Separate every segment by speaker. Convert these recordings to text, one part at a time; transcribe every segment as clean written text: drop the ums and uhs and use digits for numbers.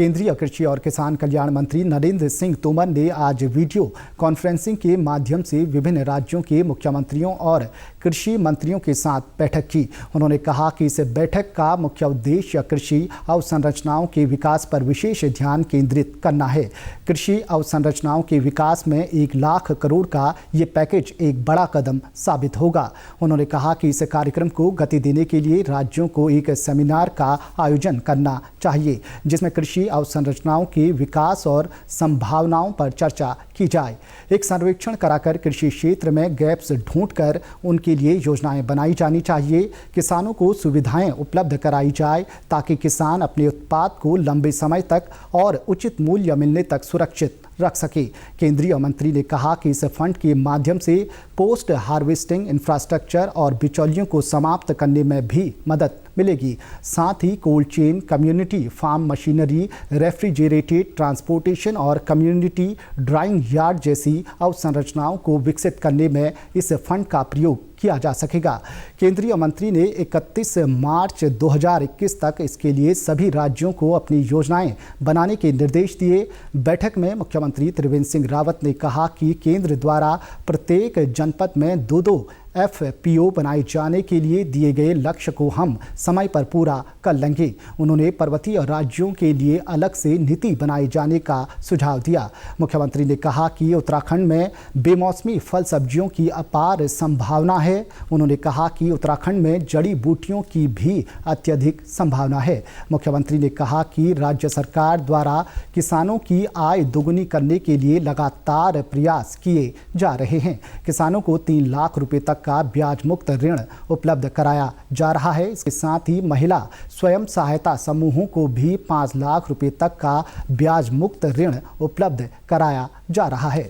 Speaker 1: केंद्रीय कृषि और किसान कल्याण मंत्री नरेंद्र सिंह तोमर ने आज वीडियो कॉन्फ्रेंसिंग के माध्यम से विभिन्न राज्यों के मुख्यमंत्रियों और कृषि मंत्रियों के साथ बैठक की। उन्होंने कहा कि इस बैठक का मुख्य उद्देश्य कृषि अवसंरचनाओं के विकास पर विशेष ध्यान केंद्रित करना है। कृषि अवसंरचनाओं के विकास में 1 लाख करोड़ का ये पैकेज एक बड़ा कदम साबित होगा। उन्होंने कहा कि इस कार्यक्रम को गति देने के लिए राज्यों को एक सेमिनार का आयोजन करना चाहिए, जिसमें कृषि अवसंरचनाओं के विकास और संभावनाओं पर चर्चा की जाए। एक सर्वेक्षण कराकर कृषि क्षेत्र में गैप्स ढूंढकर उनके लिए योजनाएं बनाई जानी चाहिए। किसानों को सुविधाएं उपलब्ध कराई जाए ताकि किसान अपने उत्पाद को लंबे समय तक और उचित मूल्य मिलने तक सुरक्षित रख सके। केंद्रीय मंत्री ने कहा कि इस फंड के माध्यम से पोस्ट हार्वेस्टिंग इंफ्रास्ट्रक्चर और बिचौलियों को समाप्त करने में भी मदद मिलेगी। साथ ही cold chain, community farm machinery, refrigerated transportation और कम्युनिटी ड्राइंग यार्ड जैसी अवसंरचनाओं को विकसित करने में इस फंड का प्रयोग किया जा सकेगा। केंद्रीय मंत्री ने 31 मार्च 2021 तक इसके लिए सभी राज्यों को अपनी योजनाएं बनाने के निर्देश दिए। बैठक में मुख्यमंत्री त्रिवेंद्र सिंह रावत ने कहा कि केंद्र द्वारा प्रत्येक जनपद में 2-2 FPO बनाए जाने के लिए दिए गए लक्ष्य को हम समय पर पूरा कर लेंगे। उन्होंने पर्वतीय राज्यों के लिए अलग से नीति बनाए जाने का सुझाव दिया। मुख्यमंत्री ने कहा कि उत्तराखंड में बेमौसमी फल सब्जियों की अपार संभावना है। उन्होंने कहा कि उत्तराखंड में जड़ी बूटियों की भी अत्यधिक संभावना है। मुख्यमंत्री ने कहा कि राज्य सरकार द्वारा किसानों की आय दोगुनी करने के लिए लगातार प्रयास किए जा रहे हैं। किसानों को 3 लाख रुपए तक का ब्याज मुक्त ऋण उपलब्ध कराया जा रहा है। इसके साथ ही महिला स्वयं सहायता समूहों को भी 5 लाख रुपए तक का ब्याज मुक्त ऋण उपलब्ध कराया जा रहा है।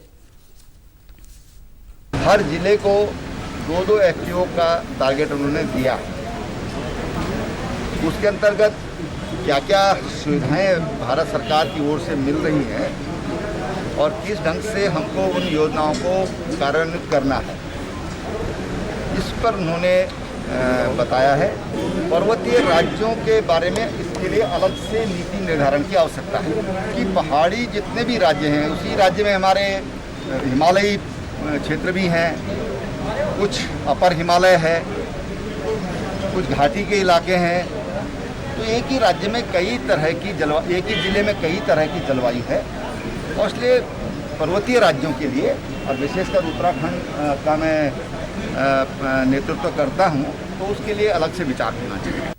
Speaker 2: हर जिले को 2-2 FPO का टारगेट उन्होंने दिया। उसके अंतर्गत क्या क्या सुविधाएं भारत सरकार की ओर से मिल रही हैं और किस ढंग से हमको उन योजनाओं को कार्यान्वित करना है, इस पर उन्होंने बताया है। पर्वतीय राज्यों के बारे में इसके लिए अलग से नीति निर्धारण की आवश्यकता है कि पहाड़ी जितने भी राज्य हैं, उसी राज्य में हमारे हिमालयी क्षेत्र भी हैं, कुछ अपर हिमालय है, कुछ घाटी के इलाके हैं। तो एक ही राज्य में कई तरह की जलवायु, एक ही ज़िले में कई तरह की जलवायु है और इसलिए पर्वतीय राज्यों के लिए और विशेषकर उत्तराखंड का मैं नेतृत्व करता हूं, तो उसके लिए अलग से विचार होना चाहिए।